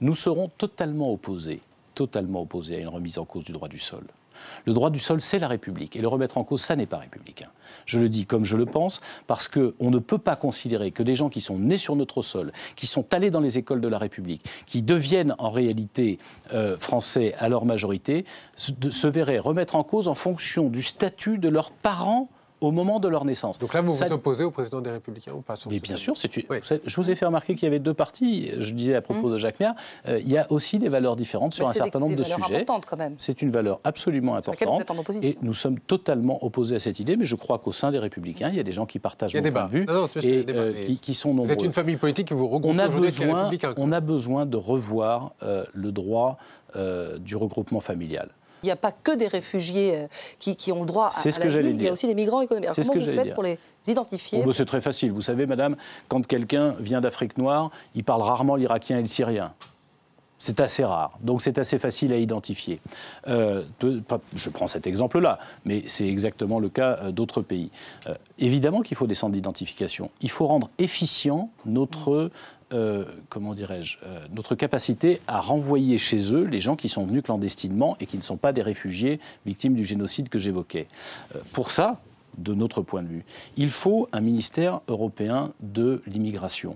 Nous serons totalement opposés à une remise en cause du droit du sol. Le droit du sol, c'est la République. Et le remettre en cause, ça n'est pas républicain. Je le dis comme je le pense, parce qu'on ne peut pas considérer que des gens qui sont nés sur notre sol, qui sont allés dans les écoles de la République, qui deviennent en réalité français à leur majorité, se verraient remettre en cause en fonction du statut de leurs parents au moment de leur naissance. Donc là, vous vous opposez au président des Républicains ou pas? Mais bien sûr, je vous ai fait remarquer qu'il y avait deux partis. Je disais à propos de Jacques Méart, il y a aussi des valeurs différentes sur un certain nombre de sujets. C'est une valeur absolument importante. Et nous sommes totalement opposés à cette idée, mais je crois qu'au sein des Républicains, il y a des gens qui partagent mon point de vue et qui sont nombreux. Vous êtes une famille politique qui vous regroupe aujourd'hui avec les Républicains. On a besoin de revoir le droit du regroupement familial. Il n'y a pas que des réfugiés qui ont le droit à l'asile, il y a aussi des migrants économiques. Alors comment vous faites pour les identifier? C'est très facile. Vous savez, madame, quand quelqu'un vient d'Afrique noire, il parle rarement l'irakien et le syrien. C'est assez rare, donc c'est assez facile à identifier. Je prends cet exemple-là, mais c'est exactement le cas d'autres pays. Évidemment qu'il faut des centres d'identification. Il faut rendre efficient notre notre capacité à renvoyer chez eux les gens qui sont venus clandestinement et qui ne sont pas des réfugiés victimes du génocide que j'évoquais. Pour ça, de notre point de vue, il faut un ministère européen de l'immigration.